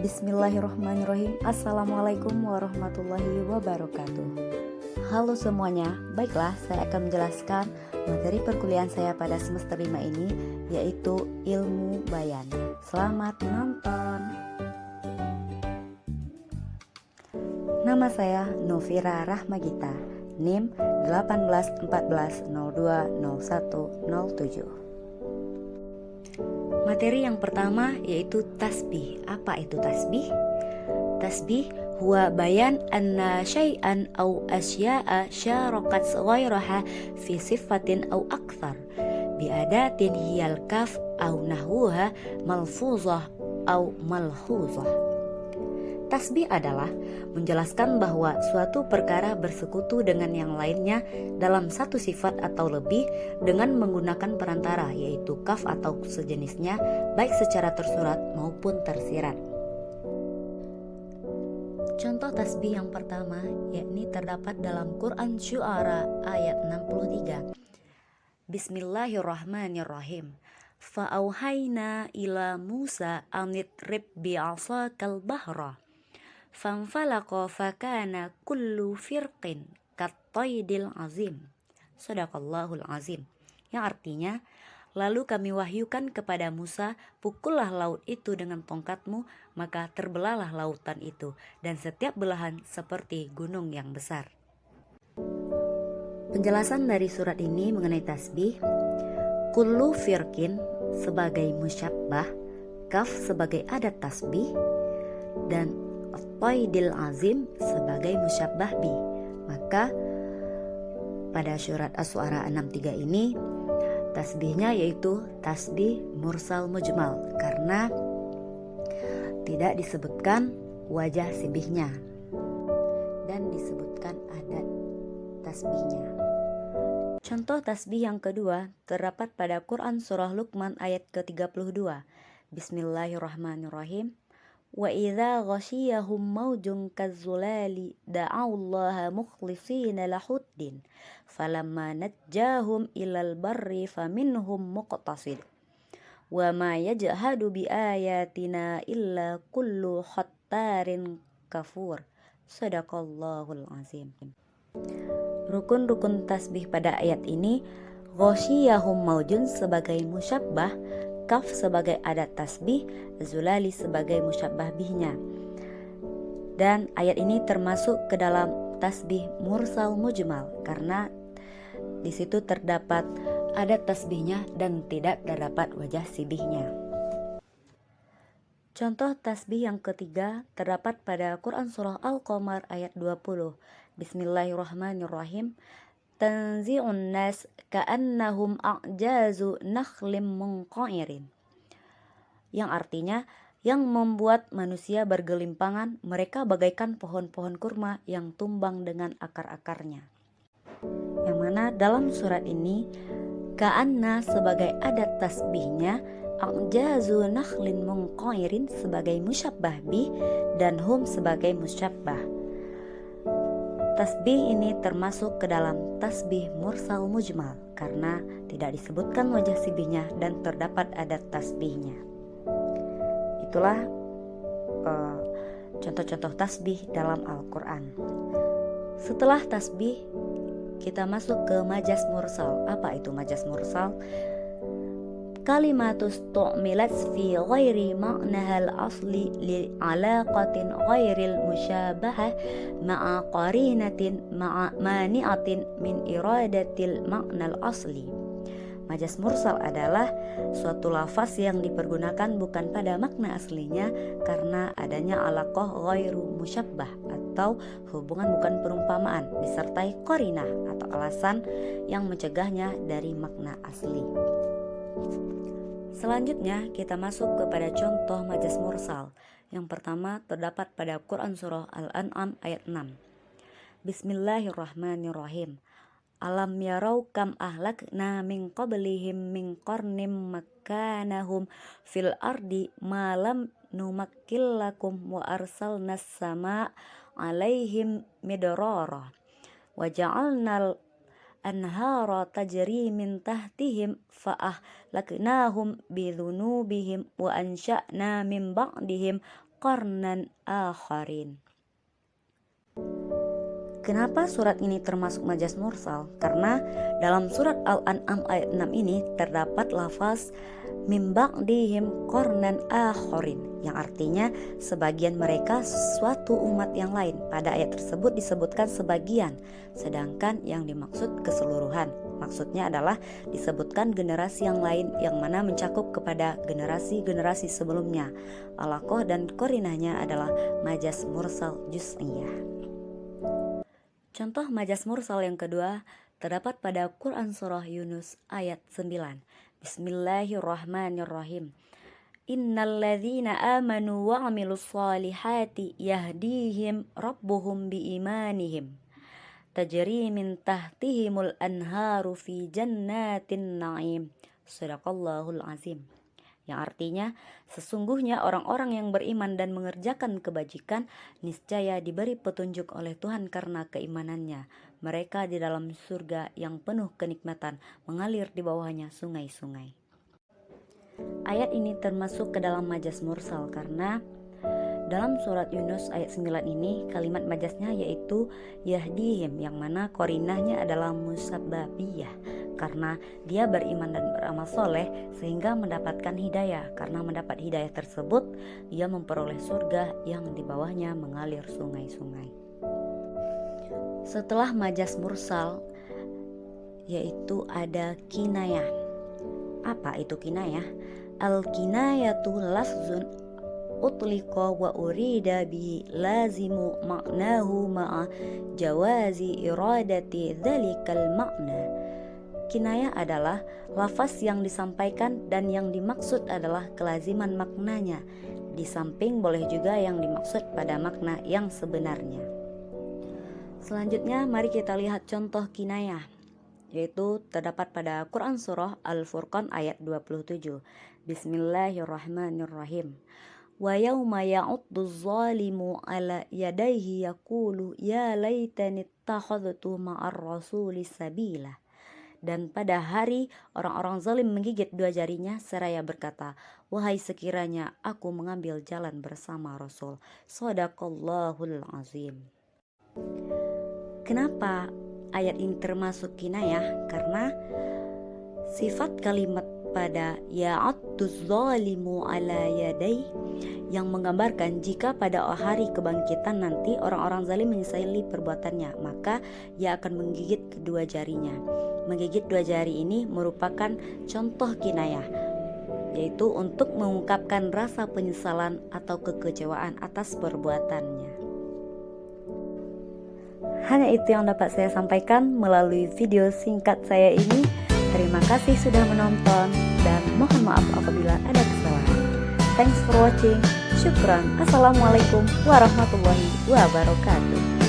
Bismillahirrahmanirrahim. Assalamualaikum warahmatullahi wabarakatuh. Halo semuanya, baiklah saya akan menjelaskan materi perkuliahan saya pada semester 5 ini, yaitu ilmu bayan. Selamat menonton. Nama saya Novira Rahmagita, NIM 1814020107. Materi yang pertama yaitu tasbih. Apa itu tasbih? Tasbih huwa bayan anna syai'an aw asya'a syarakat ghairaha fi sifatin aw akthar bi adatin hiyal kaf aw nahwuha malfuzah aw malhuzah. Tasbih adalah menjelaskan bahwa suatu perkara bersekutu dengan yang lainnya dalam satu sifat atau lebih dengan menggunakan perantara, yaitu kaf atau sejenisnya, baik secara tersurat maupun tersirat. Contoh tasbih yang pertama yakni terdapat dalam Quran Syu'ara ayat 63. Bismillahirrahmanirrahim. Fa'auhayna ila Musa anidrib bi'asakal bahra fanfalaqa fakana kullu firqin kattaydil azim. Shadaqallahul azim. Yang artinya, lalu kami wahyukan kepada Musa, pukullah laut itu dengan tongkatmu, maka terbelahlah lautan itu, dan setiap belahan seperti gunung yang besar. Penjelasan dari surat ini mengenai tasbih. Kullu firqin sebagai musyabbah, kaf sebagai adat tasbih, dan At-Taidil Azim sebagai musyabbah bi. Maka pada surat Asy-Syu'ara 63 ini tasbihnya yaitu tasbih mursal mujmal karena tidak disebutkan wajah sibihnya dan disebutkan adat tasbihnya. Contoh tasbih yang kedua terdapat pada Quran surah Luqman ayat ke-32. Bismillahirrahmanirrahim. Wa idza ghashiyahum maujun kazzulali da'awullaha mukhlishina lahuddin falamma najjahum ilal barri faminhum muqtasid wa ma yajhadu biayatina illa kullu khattarin kafur. Shadaqallahul azim. Rukun-rukun tasbih pada ayat ini, ghashiyahum maujun sebagai musyabbah, kaf sebagai adat tasbih, zulali sebagai musyabbah bihnya. Dan ayat ini termasuk ke dalam tasbih mursal mujmal karena di situ terdapat adat tasbihnya dan tidak terdapat wajah sibihnya. Contoh tasbih yang ketiga terdapat pada Quran surah Al-Qamar ayat 20. Bismillahirrahmanirrahim. Tanzi'un nas ka'annahum a'jazu nakhlim munqairin. Yang artinya, yang membuat manusia bergelimpangan, mereka bagaikan pohon-pohon kurma yang tumbang dengan akar-akarnya. Yang mana dalam surat ini, ka'anna sebagai adat tasbihnya, a'jazu nakhlin munqairin sebagai musyabbah bih, dan hum sebagai musyabbah. Tasbih ini termasuk ke dalam tasbih mursal mujmal karena tidak disebutkan wajah sibihnya dan terdapat adat tasbihnya. Itulah contoh-contoh tasbih dalam Al-Quran. Setelah tasbih, kita masuk ke majas mursal. Apa itu majas mursal? Kalimatus tu'milat fi ghairi ma'nahal asli li alaqatin ghairil musyabahah ma'a qarinatin ma'a mani'atin min iradatil ma'nal asli. Majas mursal adalah suatu lafaz yang dipergunakan bukan pada makna aslinya karena adanya alaqah ghairu musyabbah atau hubungan bukan perumpamaan disertai qarinah atau alasan yang mencegahnya dari makna asli. Selanjutnya kita masuk kepada contoh majas mursal. Yang pertama terdapat pada Quran surah Al-An'am ayat 6. Bismillahirrahmanirrahim. Alam yarau kam ahlakna min qablihim min qarnim makanahum fil ardi ma lam numakkil lakum wa arsalnas sama' alaihim midrara wa ja'alnal anhara tajri min tahtihim fa'ahlaknahum bidhunubihim wa ansha'na min ba'dihim qarnan akharin. Kenapa surat ini termasuk majaz mursal? Karena dalam surat Al-An'am ayat 6 ini terdapat lafaz mim ba'dihim qarnan akharin, yang artinya sebagian mereka suatu umat yang lain. Pada ayat tersebut disebutkan sebagian, sedangkan yang dimaksud keseluruhan. Maksudnya adalah disebutkan generasi yang lain yang mana mencakup kepada generasi-generasi sebelumnya. Alaqah dan korinahnya adalah majaz mursal juz'iyah. Contoh majaz mursal yang kedua terdapat pada Quran Surah Yunus ayat 9. Bismillahirrahmanirrahim. Innalladzina amanu wa amilus salihati yahdihim rabbuhum biimanihim. Tajri min tahtihimul anharu fi jannatin na'im. Shadaqallahul azim. Yang artinya, sesungguhnya orang-orang yang beriman dan mengerjakan kebajikan niscaya diberi petunjuk oleh Tuhan karena keimanannya. Mereka di dalam surga yang penuh kenikmatan, mengalir di bawahnya sungai-sungai. Ayat ini termasuk ke dalam majaz mursal karena dalam surat Yunus ayat 9 ini kalimat majaznya yaitu yahdihim, yang mana korinahnya adalah musabbabiyah, karena dia beriman dan beramal soleh sehingga mendapatkan hidayah. Karena mendapat hidayah tersebut, ia memperoleh surga yang di bawahnya mengalir sungai-sungai. Setelah majaz mursal yaitu ada kinayah. Apa itu kinayah? Al-kinayatu lafzun utliqa wa urida bihi lazimu ma'nahu ma'a jawazi iradati dzalikal ma'na. Kinayah adalah lafaz yang disampaikan dan yang dimaksud adalah kelaziman maknanya. Di samping boleh juga yang dimaksud pada makna yang sebenarnya. Selanjutnya mari kita lihat contoh kinayah, yaitu terdapat pada Quran Surah Al-Furqan ayat 27. Bismillahirrahmanirrahim. Wa yauma ya'uddu zalimu ala yadayhi yaqulu ya laitani ittakhadhtu ma'ar rasuli sabila. Dan pada hari orang-orang zalim menggigit dua jarinya seraya berkata, wahai sekiranya aku mengambil jalan bersama Rasul. Shadaqallahul azim. Kenapa ayat ini termasuk kinayah? Karena sifat kalimat pada ya'adduz zalimu ala yadai yang menggambarkan jika pada hari kebangkitan nanti orang-orang zalim menyesali perbuatannya, maka ia akan menggigit kedua jarinya. Menggigit dua jari ini merupakan contoh kinayah, yaitu untuk mengungkapkan rasa penyesalan atau kekecewaan atas perbuatannya. Hanya itu yang dapat saya sampaikan melalui video singkat saya ini. Terima kasih sudah menonton dan mohon maaf apabila ada kesalahan. Thanks for watching. Syukran. Assalamualaikum warahmatullahi wabarakatuh.